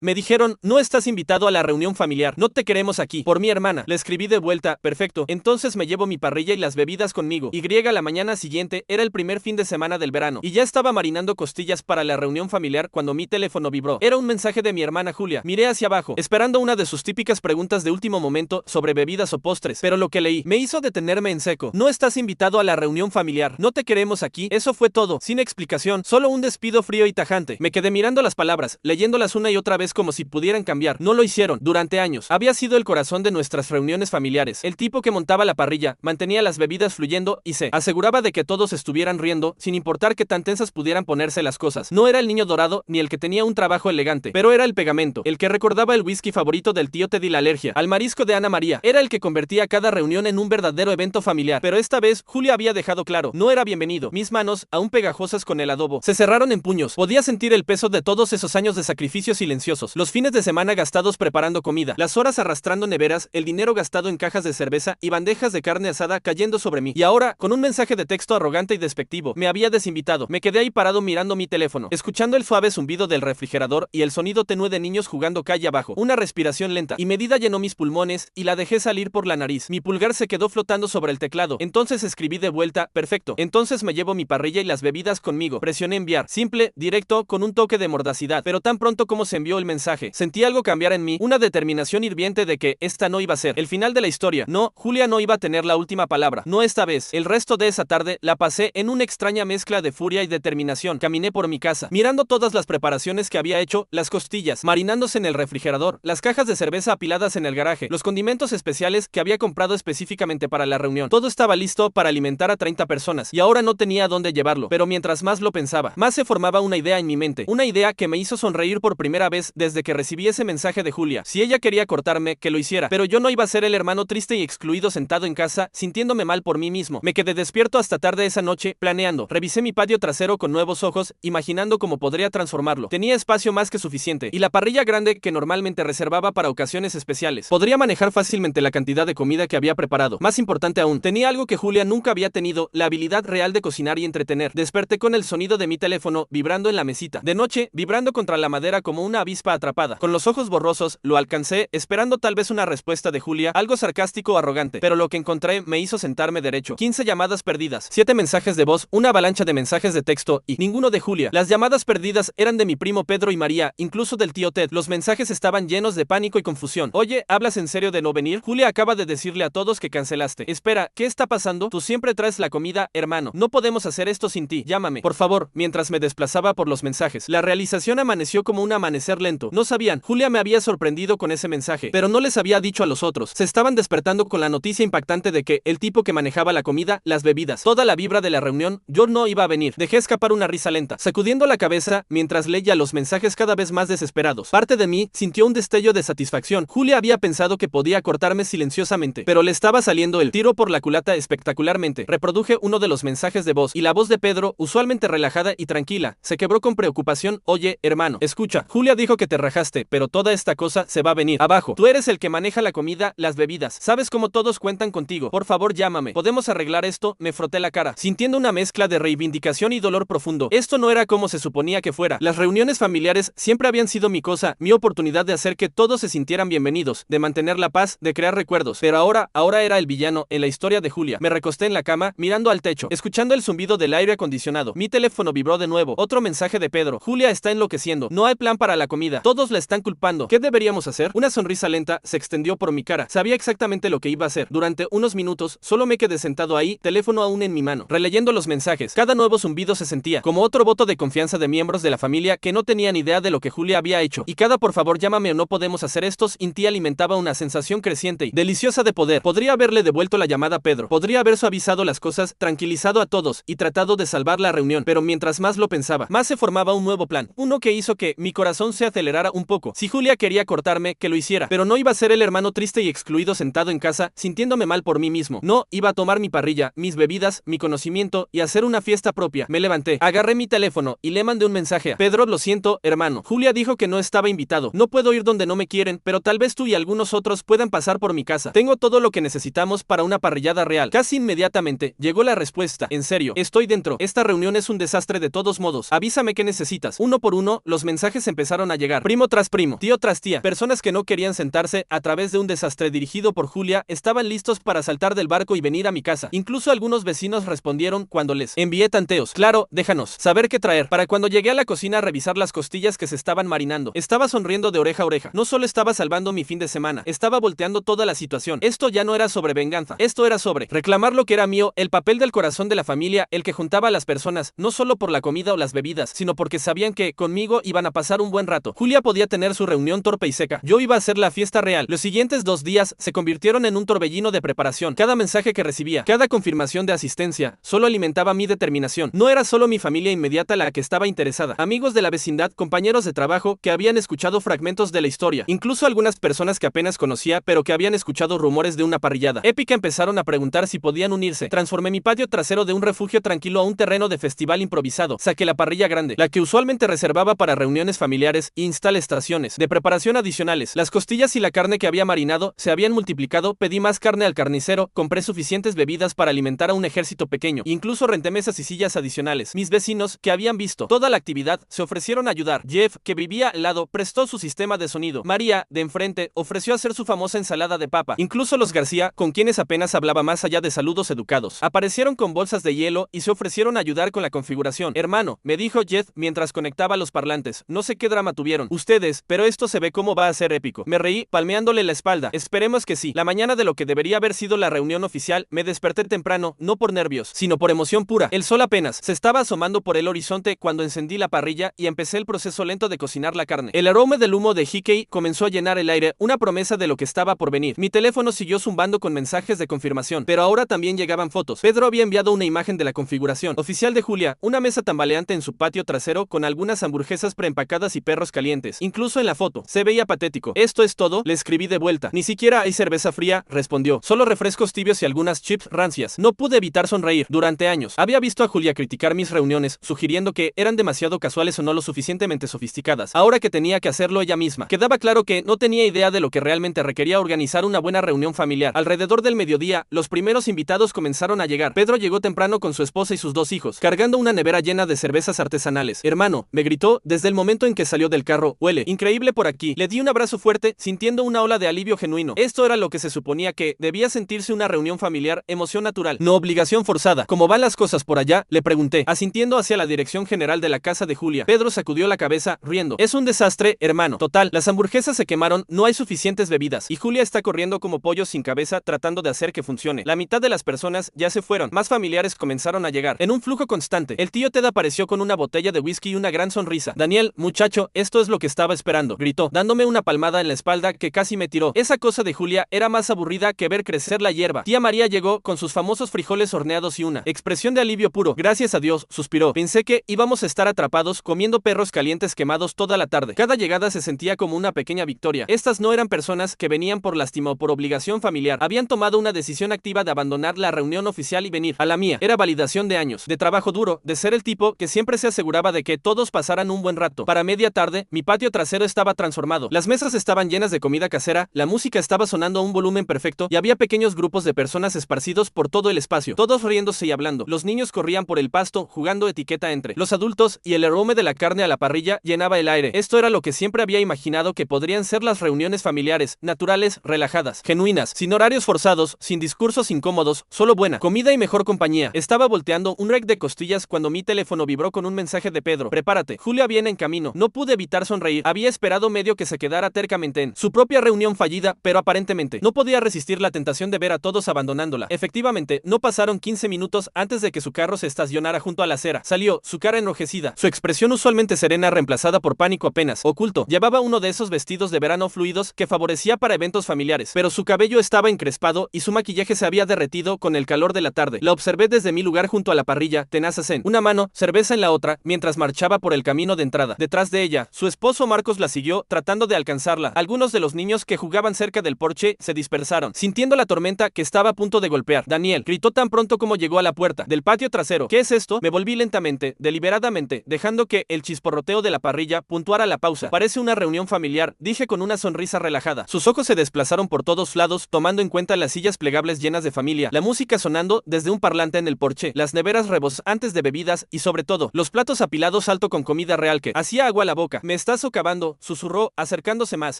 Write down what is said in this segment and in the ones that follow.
Me dijeron, no estás invitado a la reunión familiar, no te queremos aquí, por mi hermana. Le escribí de vuelta, perfecto, entonces me llevo mi parrilla y las bebidas conmigo. La mañana siguiente, era el primer fin de semana del verano, y ya estaba marinando costillas para la reunión familiar cuando mi teléfono vibró. Era un mensaje de mi hermana Julia. Miré hacia abajo, esperando una de sus típicas preguntas de último momento sobre bebidas o postres, pero lo que leí me hizo detenerme en seco. No estás invitado a la reunión familiar, no te queremos aquí. Eso fue todo, sin explicación, solo un despido frío y tajante. Me quedé mirando las palabras, leyéndolas una y otra vez como si pudieran cambiar. No lo hicieron. Durante años, había sido el corazón de nuestras reuniones familiares, el tipo que montaba la parrilla, mantenía las bebidas fluyendo y se aseguraba de que todos estuvieran riendo, sin importar que tan tensas pudieran ponerse las cosas. No era el niño dorado, ni el que tenía un trabajo elegante, pero era el pegamento, el que recordaba el whisky favorito del tío Ted y la alergia al marisco de Ana María. Era el que convertía cada reunión en un verdadero evento familiar. Pero esta vez, Julia había dejado claro, no era bienvenido. Mis manos, aún pegajosas con el adobo, se cerraron en puños. Podía sentir el peso de todos esos años de sacrificios silenciosos, los fines de semana gastados preparando comida, las horas arrastrando neveras, el dinero gastado en cajas de cerveza y bandejas de carne asada cayendo sobre mí. Y ahora, con un mensaje de texto arrogante y despectivo, me había desinvitado. Me quedé ahí parado mirando mi teléfono, escuchando el suave zumbido del refrigerador y el sonido tenue de niños jugando calle abajo. Una respiración lenta y medida llenó mis pulmones y la dejé salir por la nariz. Mi pulgar se quedó flotando sobre el teclado. Entonces escribí de vuelta, perfecto. Entonces me llevo mi parrilla y las bebidas conmigo. Presioné enviar. Simple, directo, con un toque de mordacidad. Pero tan pronto como se envió el mensaje, sentí algo cambiar en mí, una determinación hirviente de que esta no iba a ser el final de la historia. No, Julia no iba a tener la última palabra. No esta vez. El resto de esa tarde la pasé en una extraña mezcla de furia y determinación. Caminé por mi casa, mirando todas las preparaciones que había hecho, las costillas marinándose en el refrigerador, las cajas de cerveza apiladas en el garaje, los condimentos especiales que había comprado específicamente para la reunión. Todo estaba listo para alimentar a 30 personas y ahora no tenía a dónde llevarlo. Pero mientras más lo pensaba, más se formaba una idea en mi mente, una idea que me hizo sonreír por primera vez desde que recibí ese mensaje de Julia. Si ella quería cortarme, que lo hiciera, pero yo no iba a ser el hermano triste y excluido sentado en casa, sintiéndome mal por mí mismo. Me quedé despierto hasta tarde esa noche, planeando. Revisé mi patio trasero con nuevos ojos, imaginando cómo podría transformarlo. Tenía espacio más que suficiente, y la parrilla grande que normalmente reservaba para ocasiones especiales. Podría manejar fácilmente la cantidad de comida que había preparado. Más importante aún, tenía algo que Julia nunca había tenido, la habilidad real de cocinar y entretener. Desperté con el sonido de mi teléfono vibrando en la mesita. De noche, vibrando contra la madera como una avispa atrapada. Con los ojos borrosos, lo alcancé, esperando tal vez una respuesta de Julia, algo sarcástico o arrogante, pero lo que encontré me hizo sentarme derecho. 15 llamadas perdidas, 7 mensajes de voz, una avalancha de mensajes de texto y ninguno de Julia. Las llamadas perdidas eran de mi primo Pedro y María, incluso del tío Ted. Los mensajes estaban llenos de pánico y confusión. Oye, ¿hablas en serio de no venir? Julia acaba de decirle a todos que cancelaste. Espera, ¿qué está pasando? Tú siempre traes la comida, hermano. No podemos hacer esto sin ti. Llámame, por favor, mientras me desplazaba por los mensajes. La realización amaneció como un amanecer lento. No sabían, Julia me había sorprendido con ese mensaje, pero no les había dicho a los otros. Se estaban despertando con la noticia impactante de que el tipo que manejaba la comida, las bebidas, toda la vibra de la reunión, yo no iba a venir. Dejé escapar una risa lenta, sacudiendo la cabeza mientras leía los mensajes cada vez más desesperados. Parte de mí sintió un destello de satisfacción. Julia había pensado que podía cortarme silenciosamente, pero le estaba saliendo el tiro por la culata espectacularmente. Reproduje uno de los mensajes de voz, y la voz de Pedro, usualmente relajada y tranquila, se quebró con preocupación. Oye, hermano, escucha, Julia dijo que te rajaste, pero toda esta cosa se va a venir abajo. Tú eres el que maneja la comida, las bebidas. Sabes cómo todos cuentan contigo. Por favor, llámame. ¿Podemos arreglar esto? Me froté la cara, sintiendo una mezcla de reivindicación y dolor profundo. Esto no era como se suponía que fuera. Las reuniones familiares siempre habían sido mi cosa, mi oportunidad de hacer que todos se sintieran bienvenidos, de mantener la paz, de crear recuerdos. Pero ahora era el villano en la historia de Julia. Me recosté en la cama, mirando al techo, escuchando el zumbido del aire acondicionado. Mi teléfono vibró de nuevo. Otro mensaje de Pedro. Julia está enloqueciendo. No hay plan para la comida. Todos la están culpando. ¿Qué deberíamos hacer? Una sonrisa lenta se extendió por mi cara. Sabía exactamente lo que iba a hacer. Durante unos minutos, solo me quedé sentado ahí, teléfono aún en mi mano, releyendo los mensajes. Cada nuevo zumbido se sentía como otro voto de confianza de miembros de la familia que no tenían idea de lo que Julia había hecho. Y cada por favor llámame o no podemos hacer esto en ti alimentaba una sensación creciente y deliciosa de poder. Podría haberle devuelto la llamada a Pedro. Podría haber suavizado las cosas, tranquilizado a todos y tratado de salvar la reunión. Pero mientras más lo pensaba, más se formaba un nuevo plan. Uno que hizo que mi corazón se acelerara un poco. Si Julia quería cortarme, que lo hiciera. Pero no iba a ser el hermano triste y excluido sentado en casa, sintiéndome mal por mí mismo. No, iba a tomar mi parrilla, mis bebidas, mi conocimiento y hacer una fiesta propia. Me levanté, agarré mi teléfono y le mandé un mensaje a Pedro. Lo siento, hermano. Julia dijo que no estaba invitado. No puedo ir donde no me quieren, pero tal vez tú y algunos otros puedan pasar por mi casa. Tengo todo lo que necesitamos para una parrillada real. Casi inmediatamente llegó la respuesta. En serio, estoy dentro. Esta reunión es un desastre de todos modos. Avísame qué necesitas. Uno por uno, los mensajes empezaron a llegar llegar, primo tras primo, tío tras tía, personas que no querían sentarse a través de un desastre dirigido por Julia, estaban listos para saltar del barco y venir a mi casa. Incluso algunos vecinos respondieron cuando les envié tanteos. Claro, déjanos saber qué traer. Para cuando llegué a la cocina a revisar las costillas que se estaban marinando, estaba sonriendo de oreja a oreja. No solo estaba salvando mi fin de semana, estaba volteando toda la situación. Esto ya no era sobre venganza, esto era sobre reclamar lo que era mío, el papel del corazón de la familia, el que juntaba a las personas, no solo por la comida o las bebidas, sino porque sabían que conmigo iban a pasar un buen rato. Julia podía tener su reunión torpe y seca, yo iba a hacer la fiesta real. Los siguientes 2 días se convirtieron en un torbellino de preparación. Cada mensaje que recibía, cada confirmación de asistencia, solo alimentaba mi determinación. No era solo mi familia inmediata la que estaba interesada, amigos de la vecindad, compañeros de trabajo que habían escuchado fragmentos de la historia, incluso algunas personas que apenas conocía pero que habían escuchado rumores de una parrillada épica empezaron a preguntar si podían unirse. Transformé mi patio trasero de un refugio tranquilo a un terreno de festival improvisado. Saqué la parrilla grande, la que usualmente reservaba para reuniones familiares, e instalé estaciones de preparación adicionales. Las costillas y la carne que había marinado se habían multiplicado, pedí más carne al carnicero, compré suficientes bebidas para alimentar a un ejército pequeño, incluso renté mesas y sillas adicionales. Mis vecinos, que habían visto toda la actividad, se ofrecieron a ayudar. Jeff, que vivía al lado, prestó su sistema de sonido. María, de enfrente, ofreció hacer su famosa ensalada de papa. Incluso los García, con quienes apenas hablaba más allá de saludos educados, aparecieron con bolsas de hielo y se ofrecieron a ayudar con la configuración. Hermano, me dijo Jeff mientras conectaba los parlantes, no sé qué drama tuvieron ustedes, pero esto se ve como va a ser épico. Me reí, palmeándole la espalda. Esperemos que sí. La mañana de lo que debería haber sido la reunión oficial, me desperté temprano, no por nervios, sino por emoción pura. El sol apenas se estaba asomando por el horizonte cuando encendí la parrilla y empecé el proceso lento de cocinar la carne. El aroma del humo de Hickey comenzó a llenar el aire, una promesa de lo que estaba por venir. Mi teléfono siguió zumbando con mensajes de confirmación, pero ahora también llegaban fotos. Pedro había enviado una imagen de la configuración oficial de Julia, una mesa tambaleante en su patio trasero con algunas hamburguesas preempacadas y perros calientes. Incluso en la foto se veía patético. ¿Esto es todo?, le escribí de vuelta. Ni siquiera hay cerveza fría, respondió. Solo refrescos tibios y algunas chips rancias. No pude evitar sonreír. Durante años había visto a Julia criticar mis reuniones, sugiriendo que eran demasiado casuales o no lo suficientemente sofisticadas. Ahora que tenía que hacerlo ella misma, quedaba claro que no tenía idea de lo que realmente requería organizar una buena reunión familiar. Alrededor del mediodía, los primeros invitados comenzaron a llegar. Pedro llegó temprano con su esposa y sus 2 hijos, cargando una nevera llena de cervezas artesanales. Hermano, me gritó desde el momento en que salió del carro, huele increíble por aquí. Le di un abrazo fuerte, sintiendo una ola de alivio genuino. Esto era lo que se suponía que debía sentirse una reunión familiar, emoción natural, no obligación forzada. ¿Cómo van las cosas por allá?, le pregunté, asintiendo hacia la dirección general de la casa de Julia. Pedro sacudió la cabeza, riendo. Es un desastre, hermano. Total, las hamburguesas se quemaron, no hay suficientes bebidas, y Julia está corriendo como pollo sin cabeza tratando de hacer que funcione. La mitad de las personas ya se fueron, más familiares comenzaron a llegar, en un flujo constante. El tío Ted apareció con una botella de whisky y una gran sonrisa. Daniel, muchacho, esto es lo que estaba esperando, gritó, dándome una palmada en la espalda que casi me tiró. Esa cosa de Julia era más aburrida que ver crecer la hierba. Tía María llegó con sus famosos frijoles horneados y una expresión de alivio puro. Gracias a Dios, suspiró. Pensé que íbamos a estar atrapados comiendo perros calientes quemados toda la tarde. Cada llegada se sentía como una pequeña victoria. Estas no eran personas que venían por lástima o por obligación familiar. Habían tomado una decisión activa de abandonar la reunión oficial y venir a la mía. Era validación de años, de trabajo duro, de ser el tipo que siempre se aseguraba de que todos pasaran un buen rato. Para media tarde, mi patio trasero estaba transformado. Las mesas estaban llenas de comida casera, la música estaba sonando a un volumen perfecto y había pequeños grupos de personas esparcidos por todo el espacio, todos riéndose y hablando. Los niños corrían por el pasto, jugando etiqueta entre los adultos, y el aroma de la carne a la parrilla llenaba el aire. Esto era lo que siempre había imaginado que podrían ser las reuniones familiares, naturales, relajadas, genuinas, sin horarios forzados, sin discursos incómodos, solo buena comida y mejor compañía. Estaba volteando un rack de costillas cuando mi teléfono vibró con un mensaje de Pedro. Prepárate, Julia viene en camino. No pude evitar sonreír. Había esperado medio que se quedara tercamente en su propia reunión fallida, pero aparentemente no podía resistir la tentación de ver a todos abandonándola. Efectivamente, no pasaron 15 minutos antes de que su carro se estacionara junto a la acera. Salió, su cara enrojecida, su expresión usualmente serena reemplazada por pánico apenas oculto. Llevaba uno de esos vestidos de verano fluidos que favorecía para eventos familiares, pero su cabello estaba encrespado y su maquillaje se había derretido con el calor de la tarde. La observé desde mi lugar junto a la parrilla, tenazas en una mano, cerveza en la otra, mientras marchaba por el camino de entrada. Detrás de ella, su esposo Marcos la siguió, tratando de alcanzarla. Algunos de los niños que jugaban cerca del porche se dispersaron, sintiendo la tormenta que estaba a punto de golpear. Daniel gritó tan pronto como llegó a la puerta del patio trasero. ¿Qué es esto? Me volví lentamente, deliberadamente, dejando que el chisporroteo de la parrilla puntuara la pausa. Parece una reunión familiar, dije con una sonrisa relajada. Sus ojos se desplazaron por todos lados, tomando en cuenta las sillas plegables llenas de familia, la música sonando desde un parlante en el porche, las neveras rebosantes de bebidas y sobre todo, los platos apilados alto con comida real que hacía agua a la boca. Me estás socavando, susurró, acercándose más.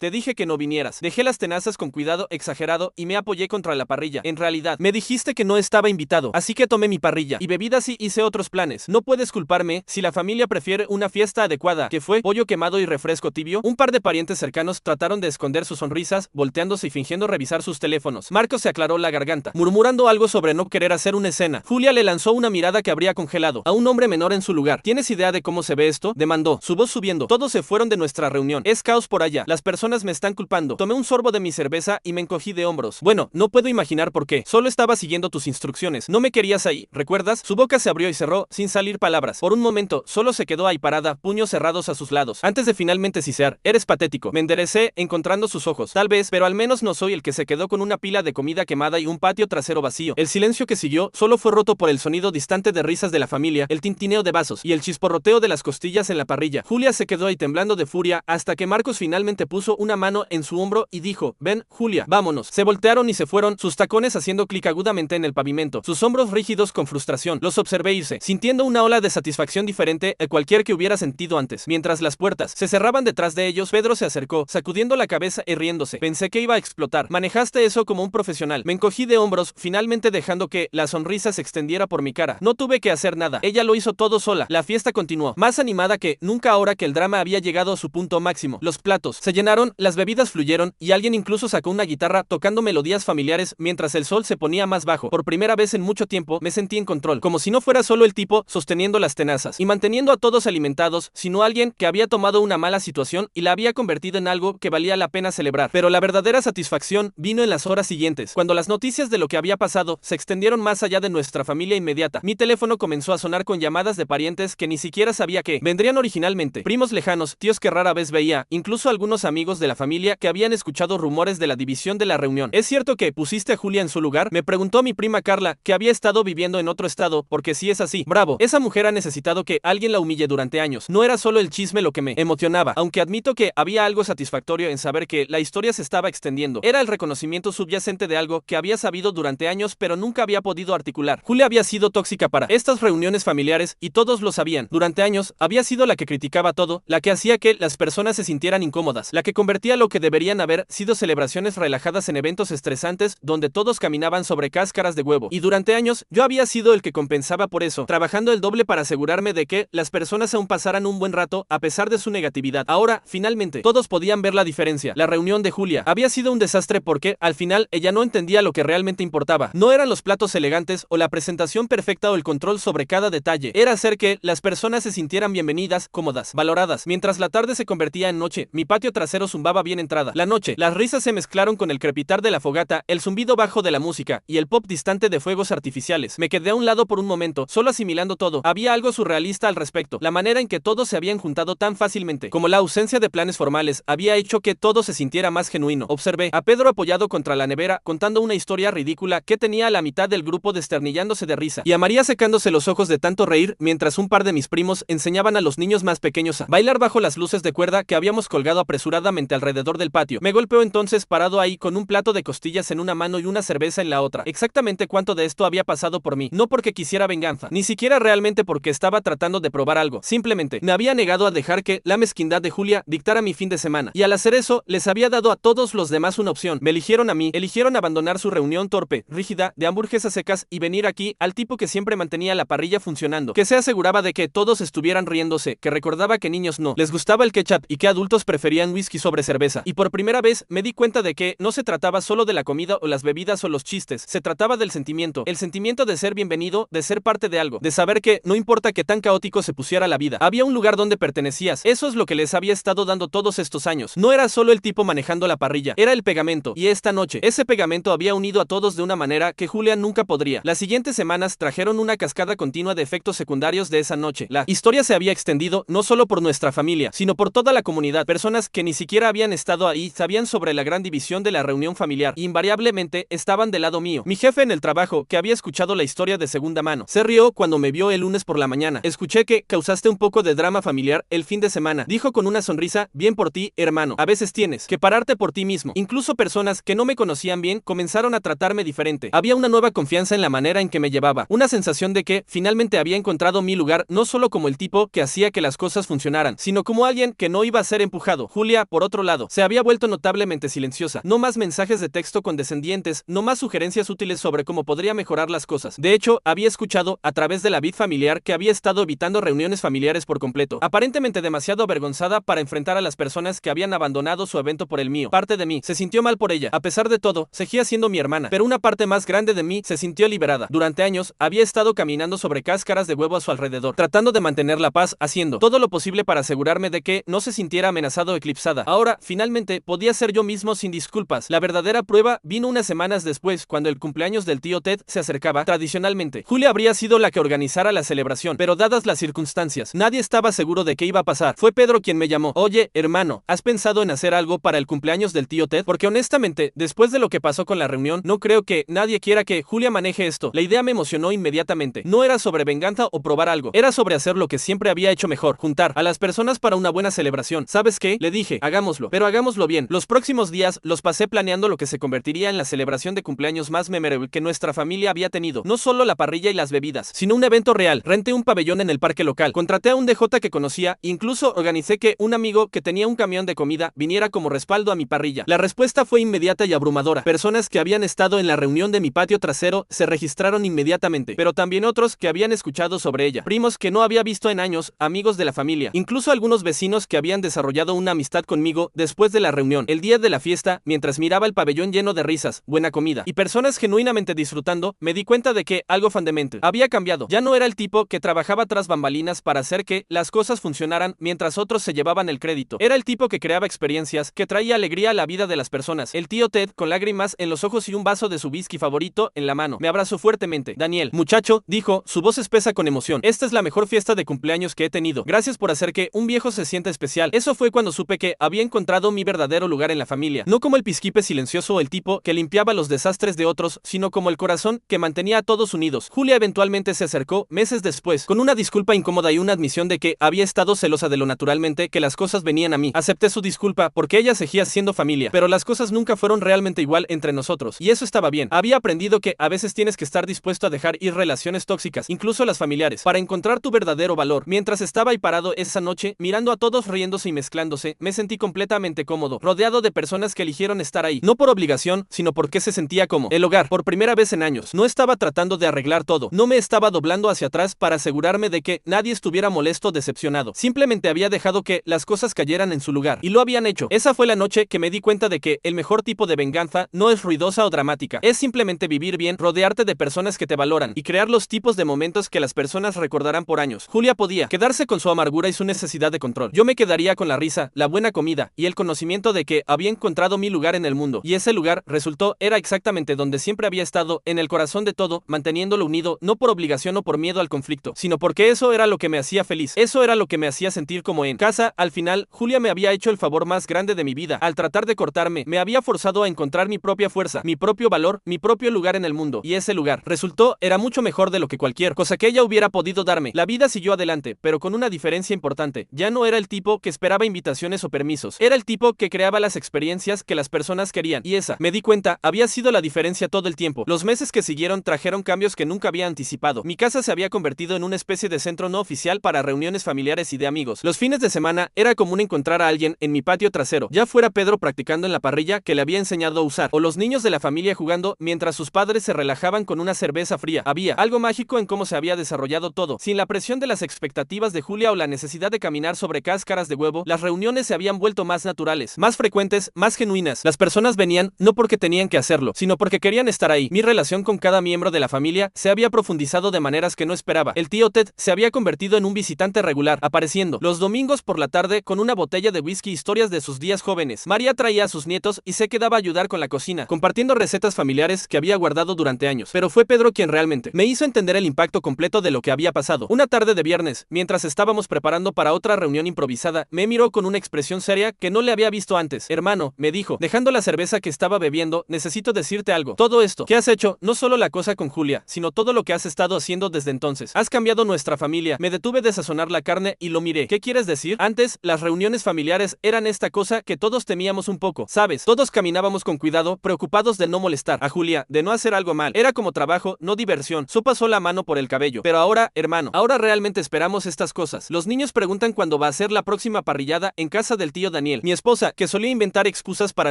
Te dije que no vinieras. Dejé las tenazas con cuidado exagerado y me apoyé contra la parrilla. En realidad, me dijiste que no estaba invitado, así que tomé mi parrilla y bebidas y hice otros planes. No puedes culparme si la familia prefiere una fiesta adecuada. ¿Qué fue? ¿Pollo quemado y refresco tibio? Un par de parientes cercanos trataron de esconder sus sonrisas, volteándose y fingiendo revisar sus teléfonos. Marcos se aclaró la garganta, murmurando algo sobre no querer hacer una escena. Julia le lanzó una mirada que habría congelado a un hombre menor en su lugar. ¿Tienes idea de cómo se ve esto? Demandó, su voz subiendo. Todos se fueron de nuestra reunión. Es caos por allá. Las personas me están culpando. Tomé un sorbo de mi cerveza y me encogí de hombros. Bueno, no puedo imaginar por qué. Solo estaba siguiendo tus instrucciones. No me querías ahí, ¿recuerdas? Su boca se abrió y cerró, sin salir palabras. Por un momento, solo se quedó ahí parada, puños cerrados a sus lados. Antes de finalmente sisear, eres patético. Me enderecé, encontrando sus ojos. Tal vez, pero al menos no soy el que se quedó con una pila de comida quemada y un patio trasero vacío. El silencio que siguió solo fue roto por el sonido distante de risas de la familia, el tintineo de vasos y el chisporroteo de las costillas en la parrilla. Julia se quedó ahí temblando de furia hasta que Marcos finalmente puso una mano en su hombro y dijo, ven, Julia, vámonos. Se voltearon y se fueron, sus tacones haciendo clic agudamente en el pavimento, sus hombros rígidos con frustración. Los observé irse, sintiendo una ola de satisfacción diferente a cualquier que hubiera sentido antes. Mientras las puertas se cerraban detrás de ellos, Pedro se acercó, sacudiendo la cabeza y riéndose. Pensé que iba a explotar. Manejaste eso como un profesional. Me encogí de hombros, finalmente dejando que la sonrisa se extendiera por mi cara. No tuve que hacer nada. Ella lo hizo todo sola. La fiesta continuó, más animada que nunca ahora que el drama había llegado a su punto máximo. Los platos se llenaron, las bebidas fluyeron y alguien incluso sacó una guitarra tocando melodías familiares mientras el sol se ponía más bajo. Por primera vez en mucho tiempo me sentí en control, como si no fuera solo el tipo sosteniendo las tenazas y manteniendo a todos alimentados, sino alguien que había tomado una mala situación y la había convertido en algo que valía la pena celebrar. Pero la verdadera satisfacción vino en las horas siguientes, cuando las noticias de lo que había pasado se extendieron más allá de nuestra familia inmediata. Mi teléfono comenzó a sonar con llamadas de parientes que ni siquiera sabía que vendrían originalmente, primos lejanos, tíos que rara vez veía, incluso algunos amigos de la familia que habían escuchado rumores de la división de la reunión. ¿Es cierto que pusiste a Julia en su lugar? Me preguntó mi prima Carla, que había estado viviendo en otro estado, porque si es así, bravo, esa mujer ha necesitado que alguien la humille durante años. No era solo el chisme lo que me emocionaba, aunque admito que había algo satisfactorio en saber que la historia se estaba extendiendo. Era el reconocimiento subyacente de algo que había sabido durante años pero nunca había podido articular. Julia había sido tóxica para estas reuniones familiares y todos lo sabían. Durante años había sido la que criticaba todo, la que hacía que las personas se sintieran incómodas, la que convertía lo que deberían haber sido celebraciones relajadas en eventos estresantes donde todos caminaban sobre cáscaras de huevo. Y durante años yo había sido el que compensaba por eso, trabajando el doble para asegurarme de que las personas aún pasaran un buen rato a pesar de su negatividad. Ahora, finalmente, todos podían ver la diferencia. La reunión de Julia había sido un desastre porque, al final, ella no entendía lo que realmente importaba. No eran los platos elegantes o la presentación perfecta o el control sobre cada detalle. Era hacer que las personas se sintieran bienvenidas, cómodas, valoradas. Mientras la tarde se convertía en noche, mi patio trasero zumbaba bien entrada. La noche, las risas se mezclaron con el crepitar de la fogata, el zumbido bajo de la música y el pop distante de fuegos artificiales. Me quedé a un lado por un momento, solo asimilando todo. Había algo surrealista al respecto. La manera en que todos se habían juntado tan fácilmente, como la ausencia de planes formales, había hecho que todo se sintiera más genuino. Observé a Pedro apoyado contra la nevera, contando una historia ridícula que tenía a la mitad del grupo desternillándose de risa, y a María secándose los ojos de tanto reír, mientras un par de mis primos enseñaban a los niños más pequeños a bailar bajo las luces de cuerda que habíamos colgado apresuradamente alrededor del patio. Me golpeó entonces parado ahí con un plato de costillas en una mano y una cerveza en la otra. Exactamente cuánto de esto había pasado por mí, no porque quisiera venganza, ni siquiera realmente porque estaba tratando de probar algo. Simplemente me había negado a dejar que la mezquindad de Julia dictara mi fin de semana, y al hacer eso les había dado a todos los demás una opción. Me eligieron a mí, eligieron abandonar su reunión torpe, rígida, de hamburguesas secas y venir aquí al tipo que siempre mantenía la parrilla funcionando, que se aseguraba de que todos estuvieran riéndose, que recordaba que niños no les gustaba el ketchup y que adultos preferían whisky sobre cerveza. Y por primera vez me di cuenta de que no se trataba solo de la comida o las bebidas o los chistes, se trataba del sentimiento, el sentimiento de ser bienvenido, de ser parte de algo, de saber que no importa que tan caótico se pusiera la vida, había un lugar donde pertenecías. Eso es lo que les había estado dando todos estos años. No era solo el tipo manejando la parrilla, era el pegamento, y esta noche, ese pegamento había unido a todos de una manera que Julia nunca podría. Las siguientes semanas trajeron una cascada continua de efectos secundarios de esa noche. La historia se había extendido no solo por nuestra familia, sino por toda la comunidad. Personas que ni siquiera habían estado ahí sabían sobre la gran división de la reunión familiar, e invariablemente estaban del lado mío. Mi jefe en el trabajo, que había escuchado la historia de segunda mano, se rió cuando me vio el lunes por la mañana. Escuché que causaste un poco de drama familiar el fin de semana, dijo con una sonrisa. Bien por ti, hermano. A veces tienes que pararte por ti mismo. Incluso personas que no me conocían bien comenzaron a tratarme diferente. Había una nueva confianza en la manera en que me llevaba, una sensación de que finalmente había encontrado mi lugar, no solo como el tipo que hacía que las cosas funcionaran, sino como alguien que no iba a ser empujado. Julia, por otro lado, se había vuelto notablemente silenciosa. No más mensajes de texto condescendientes, no más sugerencias útiles sobre cómo podría mejorar las cosas. De hecho, había escuchado, a través de la vid familiar, que había estado evitando reuniones familiares por completo, aparentemente demasiado avergonzada para enfrentar a las personas que habían abandonado su evento por el mío. Parte de mí se sintió mal por ella. A pesar de todo, seguía siendo mi hermana, pero una parte más grande de mí se sintió liberada. Durante años, había estado caminando sobre cáscaras de huevo a su alrededor, tratando de mantener la paz, haciendo todo lo posible para asegurarme de que no se sintiera amenazado o eclipsada. Ahora, finalmente, podía ser yo mismo sin disculpas. La verdadera prueba vino unas semanas después, cuando el cumpleaños del tío Ted se acercaba. Tradicionalmente, Julia habría sido la que organizara la celebración, pero dadas las circunstancias, nadie estaba seguro de qué iba a pasar. Fue Pedro quien me llamó. Oye, hermano, ¿has pensado en hacer algo para el cumpleaños del tío Ted? Porque honestamente, después de lo que pasó con la reunión, no creo que nadie quiera que Julia maneje esto. La idea me emocionó inmediatamente. No era sobre venganza o probar algo, era sobre hacer lo que siempre había hecho mejor, juntar a las personas para una buena celebración. ¿Sabes qué? Le dije, hagámoslo, pero hagámoslo bien. Los próximos días los pasé planeando lo que se convertiría en la celebración de cumpleaños más memorable que nuestra familia había tenido. No solo la parrilla y las bebidas, sino un evento real. Renté un pabellón en el parque local, contraté a un DJ que conocía, incluso organicé que un amigo que tenía un camión de comida viniera como respaldo a mi parrilla. La respuesta fue inmediata y abrumadora. Personas que habían estado en la reunión de mi patio trasero se registraron inmediatamente, pero también otros que habían escuchado sobre ella, primos que no había visto en años, amigos de la familia, incluso algunos vecinos que habían desarrollado una amistad conmigo después de la reunión. El día de la fiesta, mientras miraba el pabellón lleno de risas, buena comida y personas genuinamente disfrutando, me di cuenta de que algo fundamental había cambiado. Ya no era el tipo que trabajaba tras bambalinas para hacer que las cosas funcionaran mientras otros se llevaban el crédito. Era el tipo que creaba experiencias, que traía alegría a la vida de las personas. El tío Ted, con lágrimas en los ojos y un vaso de su whisky favorito en la mano, me abrazó fuertemente. Daniel, muchacho, dijo, su voz espesa con emoción. Esta es la mejor fiesta de cumpleaños que he tenido. Gracias por hacer que un viejo se sienta especial. Eso fue cuando supe que había encontrado mi verdadero lugar en la familia. No como el pisquipe silencioso o el tipo que limpiaba los desastres de otros, sino como el corazón que mantenía a todos unidos. Julia eventualmente se acercó, meses después, con una disculpa incómoda y una admisión de que había estado celosa de lo naturalmente que las cosas venían a mí. Acepté su disculpa porque ella seguía siendo familia, pero las cosas nunca fueron realmente igual entre nosotros, y eso estaba bien. Había aprendido que a veces tienes que estar dispuesto a dejar ir relaciones tóxicas, incluso las familiares, para encontrar tu verdadero valor. Mientras estaba ahí parado esa noche, mirando a todos riéndose y mezclándose, me sentí completamente cómodo, rodeado de personas que eligieron estar ahí, no por obligación, sino porque se sentía como el hogar. Por primera vez en años, no estaba tratando de arreglar todo, no me estaba doblando hacia atrás para asegurarme de que nadie estuviera molesto o decepcionado. Simplemente había dejado que las cosas cayeran en su lugar, y lo habían hecho. Esa fue la noche que me di cuenta de que el mejor tipo de venganza no es ruidosa o dramática, es simplemente vivir bien, rodearte de personas que te valoran, y crear los tipos de momentos que las personas recordarán por años. Julia podía quedarse con su amargura y su necesidad de control. Yo me quedaría con la risa, la buena comida, y el conocimiento de que había encontrado mi lugar en el mundo, y ese lugar, resultó, era exactamente donde siempre había estado, en el corazón de todo, manteniéndolo unido, no por obligación o por miedo al conflicto, sino porque eso era lo que me hacía feliz, eso era lo que me hacía sentir como en casa. Al final, Julia me había hecho el favor más grande de mi vida. Al tratar de cortarme, me había forzado a encontrar mi propia fuerza, mi propio valor, mi propio lugar en el mundo, y ese lugar, resultó, era mucho mejor de lo que cualquier cosa que ella hubiera podido darme. La vida siguió adelante, pero con una diferencia importante. Ya no era el tipo que esperaba invitaciones o permisos, era el tipo que creaba las experiencias que las personas querían, y esa, me di cuenta, había sido la diferencia todo el tiempo. Los meses que siguieron trajeron cambios que nunca había anticipado. Mi casa se había convertido en una especie de centro no oficial para reuniones familiares y de amigos. Los fines de semana era común encontrar a alguien en mi patio trasero, ya fuera Pedro practicando en la parrilla que le había enseñado a usar, o los niños de la familia jugando mientras sus padres se relajaban con una cerveza fría. Había algo mágico en cómo se había desarrollado todo. Sin la presión de las expectativas de Julia o la necesidad de caminar sobre cáscaras de huevo, las reuniones se habían vuelto más naturales, más frecuentes, más genuinas. Las personas venían no porque tenían que hacerlo, sino porque querían estar ahí. Mi relación con cada miembro de la familia se había profundizado de maneras que no esperaba. El tío Ted se había convertido en un visitante regular, apareciendo los domingos por la tarde con una botella de whisky, historias de sus días jóvenes. María traía a sus nietos y se quedaba a ayudar con la cocina, compartiendo recetas familiares que había guardado durante años. Pero fue Pedro quien realmente me hizo entender el impacto completo de lo que había pasado. Una tarde de viernes, mientras estábamos preparando para otra reunión improvisada, me miró con una expresión seria que no le había visto antes. Hermano, me dijo, dejando la cerveza que estaba bebiendo, necesito decirte algo. Todo esto que has hecho, no solo la cosa con Julia, sino todo lo que has estado haciendo desde entonces. Has cambiado nuestra familia. Me detuve de sazonar la carne y lo miré. ¿Qué quieres decir? Antes, las reuniones familiares eran esta cosa que todos temíamos un poco, ¿sabes? Todos caminábamos con cuidado, preocupados de no molestar a Julia, de no hacer algo mal. Era como trabajo, no diversión. Su pasó la mano por el cabello. Pero ahora, hermano, ahora realmente esperamos estas cosas. Los niños preguntan cuando cuándo va a ser la próxima parrillada en casa del tío Daniel, mi esposa, que solía inventar excusas para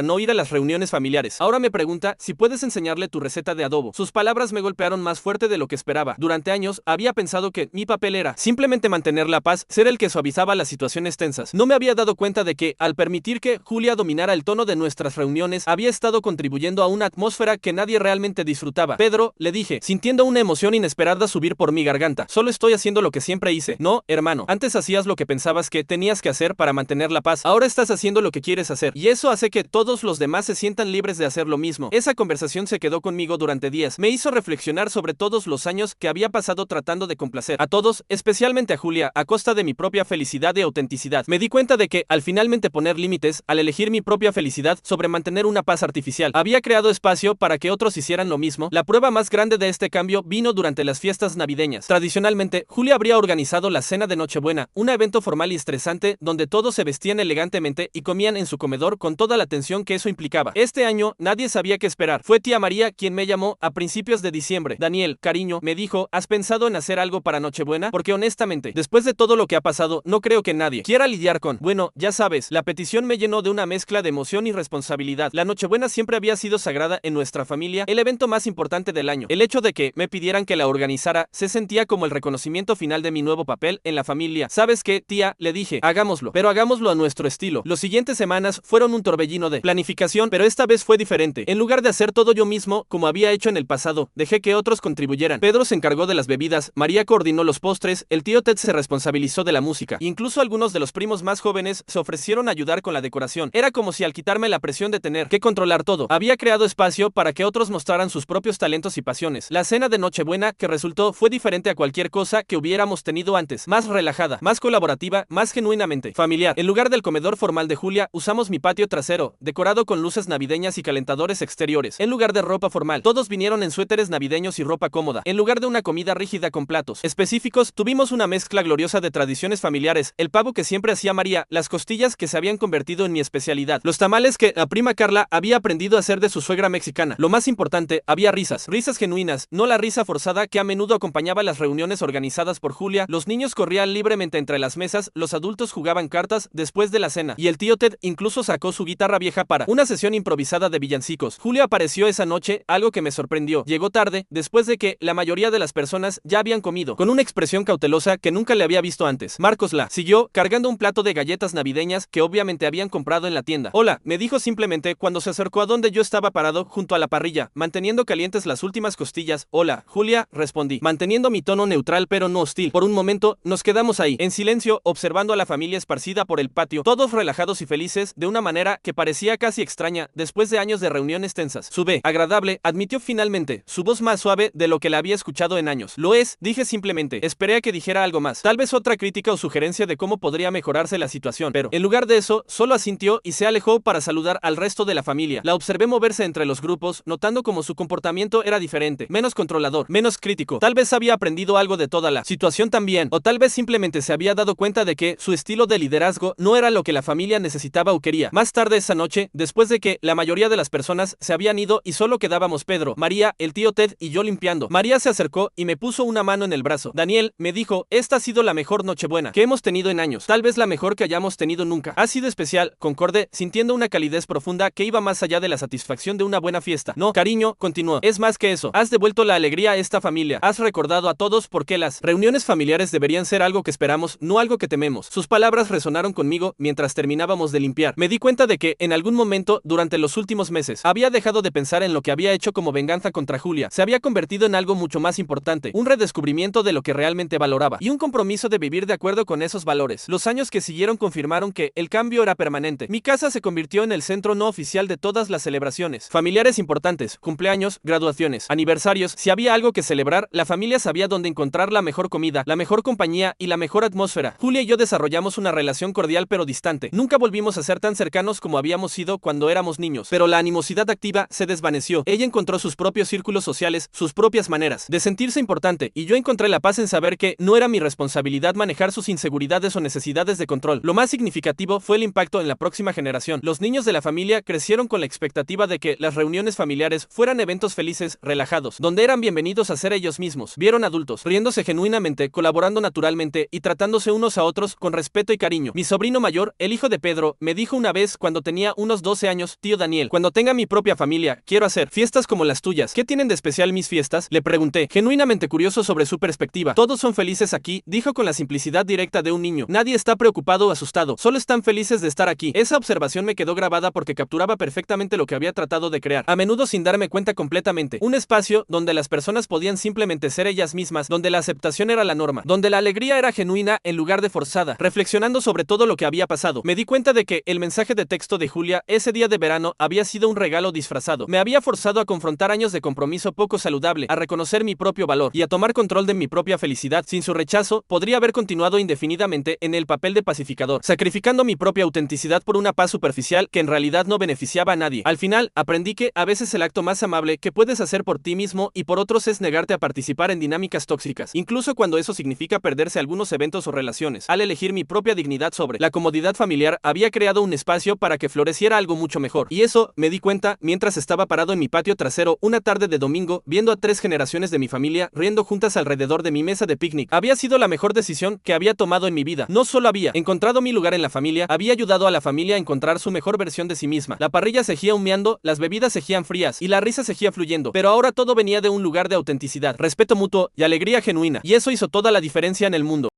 no ir a las reuniones familiares. Ahora me pregunta si puedes enseñarle tu receta de adobo. Sus palabras me golpearon más fuerte de lo que esperaba. Durante años había pensado que mi papel era simplemente mantener la paz, ser el que suavizaba las situaciones tensas. No me había dado cuenta de que, al permitir que Julia dominara el tono de nuestras reuniones, había estado contribuyendo a una atmósfera que nadie realmente disfrutaba. Pedro, le dije, sintiendo una emoción inesperada subir por mi garganta. Solo estoy haciendo lo que siempre hice. No, hermano. Antes hacías lo que pensabas que tenías que hacer para mantener la paz. Ahora estás haciendo lo que quieres hacer. Y eso hace que todos los demás se sientan libres de hacer lo mismo. Esa conversación se quedó conmigo durante días. Me hizo reflexionar sobre todos los años que había pasado tratando de complacer a todos, especialmente a Julia, a costa de mi propia felicidad y autenticidad. Me di cuenta de que, al finalmente poner límites, al elegir mi propia felicidad sobre mantener una paz artificial, había creado espacio para que otros hicieran lo mismo. La prueba más grande de este cambio vino durante las fiestas navideñas. Tradicionalmente, Julia habría organizado la cena de Nochebuena, un evento formal y estresante donde todos se vestían elegantemente y comían en su comedor con toda la tensión que eso implicaba. Este año, nadie sabía qué esperar. Fue tía María quien me llamó a principios de diciembre. Daniel, cariño, me dijo, ¿has pensado en hacer algo para Nochebuena? Porque honestamente, después de todo lo que ha pasado, no creo que nadie quiera lidiar con. Bueno, ya sabes, la petición me llenó de una mezcla de emoción y responsabilidad. La Nochebuena siempre había sido sagrada en nuestra familia, el evento más importante del año. El hecho de que me pidieran que la organizara se sentía como el reconocimiento final de mi nuevo papel en la familia. ¿Sabes qué, tía? Le dije, hagámoslo, pero hagámoslo a nuestro estilo. Los siguientes semanas fueron un torbellino de planificación, pero esta vez fue diferente. En lugar de hacer todo yo mismo, como había hecho en el pasado, dejé que otros contribuyeran. Pedro se encargó de las bebidas, María coordinó los postres, el tío Ted se responsabilizó de la música. Incluso algunos de los primos más jóvenes se ofrecieron a ayudar con la decoración. Era como si al quitarme la presión de tener que controlar todo, había creado espacio para que otros mostraran sus propios talentos y pasiones. La cena de Nochebuena que resultó fue diferente a cualquier cosa que hubiéramos tenido antes, más relajada, más colaborativa, más genuinamente familiar. En lugar del comedor formal de Julia, usamos mi patio trasero, decorado con luces navideñas y calentadores exteriores. En lugar de ropa formal, todos vinieron en suéteres navideños y ropa cómoda. En lugar de una comida rígida con platos específicos, tuvimos una mezcla gloriosa de tradiciones familiares, el pavo que siempre hacía María, las costillas que se habían convertido en mi especialidad, los tamales que la prima Carla había aprendido a hacer de su suegra mexicana. Lo más importante, había risas genuinas, no la risa forzada que a menudo acompañaba las reuniones organizadas por Julia. Los niños corrían libremente entre las mesas, los adultos jugaban cartas después de la cena, y el tío Ted incluso sacó su guitarra vieja para una sesión improvisada de villancicos. Julia apareció esa noche, algo que me sorprendió. Llegó tarde, después de que la mayoría de las personas ya habían comido, con una expresión cautelosa que nunca le había visto antes. Marcos la siguió, cargando un plato de galletas navideñas que obviamente habían comprado en la tienda. Hola, me dijo simplemente cuando se acercó a donde yo estaba parado junto a la parrilla, manteniendo calientes las últimas costillas. Hola, Julia, respondí, manteniendo mi tono neutral pero no hostil. Por un momento, nos quedamos ahí, en silencio, observando a la familia esparcida por el patio, todos relajados y felices, de una manera que parecía casi extraña, después de años de reuniones tensas. Sube, agradable, admitió finalmente, su voz más suave de lo que la había escuchado en años. Lo es, dije simplemente, esperé a que dijera algo más, tal vez otra crítica o sugerencia de cómo podría mejorarse la situación, pero, en lugar de eso, solo asintió y se alejó para saludar al resto de la familia. La observé moverse entre los grupos, notando cómo su comportamiento era diferente, menos controlador, menos crítico. Tal vez había aprendido algo de toda la situación también, o tal vez simplemente se había dado cuenta de que su estilo de liderazgo no era lo que la familia necesitaba o quería. Más tarde esa noche, después de que la mayoría de las personas se habían ido y solo quedábamos Pedro, María, el tío Ted y yo limpiando, María se acercó y me puso una mano en el brazo. Daniel, me dijo, esta ha sido la mejor Nochebuena que hemos tenido en años, tal vez la mejor que hayamos tenido nunca. Ha sido especial, concordé, sintiendo una calidez profunda que iba más allá de la satisfacción de una buena fiesta. No, cariño, continuó, es más que eso, has devuelto la alegría a esta familia, has recordado a todos por qué las reuniones familiares deberían ser algo que esperamos, no algo que tememos. Sus palabras resonaron conmigo mientras terminábamos de limpiar. Me di cuenta de que, en algún momento, durante los últimos meses, había dejado de pensar en lo que había hecho como venganza contra Julia. Se había convertido en algo mucho más importante, un redescubrimiento de lo que realmente valoraba, y un compromiso de vivir de acuerdo con esos valores. Los años que siguieron confirmaron que el cambio era permanente. Mi casa se convirtió en el centro no oficial de todas las celebraciones familiares importantes, cumpleaños, graduaciones, aniversarios. Si había algo que celebrar, la familia sabía dónde encontrar la mejor comida, la mejor compañía y la mejor atmósfera. Julia y yo desarrollamos una relación cordial pero distante. Nunca volvimos a ser tan cercanos como habíamos sido cuando éramos niños, pero la animosidad activa se desvaneció. Ella encontró sus propios círculos sociales, sus propias maneras de sentirse importante, y yo encontré la paz en saber que no era mi responsabilidad manejar sus inseguridades o necesidades de control. Lo más significativo fue el impacto en la próxima generación. Los niños de la familia crecieron con la expectativa de que las reuniones familiares fueran eventos felices, relajados, donde eran bienvenidos a ser ellos mismos. Vieron adultos riéndose genuinamente, colaborando naturalmente y tratándose unos a otros con respeto y cariño. Mi sobrino mayor, el hijo de Pedro, me dijo una vez cuando tenía unos 12 años, tío Daniel, cuando tenga mi propia familia, quiero hacer fiestas como las tuyas. ¿Qué tienen de especial mis fiestas? Le pregunté, genuinamente curioso sobre su perspectiva. Todos son felices aquí, dijo con la simplicidad directa de un niño. Nadie está preocupado o asustado, solo están felices de estar aquí. Esa observación me quedó grabada porque capturaba perfectamente lo que había tratado de crear, a menudo sin darme cuenta completamente. Un espacio donde las personas podían simplemente ser ellas mismas, donde la aceptación era la norma, donde la alegría era genuina en lugar de forzada. Reflexionando sobre todo lo que había pasado, me di cuenta de que el mensaje de texto de Julia ese día de verano había sido un regalo disfrazado. Me había forzado a confrontar años de compromiso poco saludable, a reconocer mi propio valor y a tomar control de mi propia felicidad. Sin su rechazo, podría haber continuado indefinidamente en el papel de pacificador, sacrificando mi propia autenticidad por una paz superficial que en realidad no beneficiaba a nadie. Al final, aprendí que a veces el acto más amable que puedes hacer por ti mismo y por otros es negarte a participar en dinámicas tóxicas, incluso cuando eso significa perderse algunos eventos o relaciones. Al elegir mi propia dignidad sobre la comodidad familiar, había creado un espacio para que floreciera algo mucho mejor. Y eso me di cuenta mientras estaba parado en mi patio trasero una tarde de domingo, viendo a 3 generaciones de mi familia riendo juntas alrededor de mi mesa de picnic. Había sido la mejor decisión que había tomado en mi vida. No solo había encontrado mi lugar en la familia, había ayudado a la familia a encontrar su mejor versión de sí misma. La parrilla seguía humeando, las bebidas seguían frías y la risa seguía fluyendo, pero ahora todo venía de un lugar de autenticidad, respeto mutuo y alegría genuina, y eso hizo toda la diferencia en el mundo.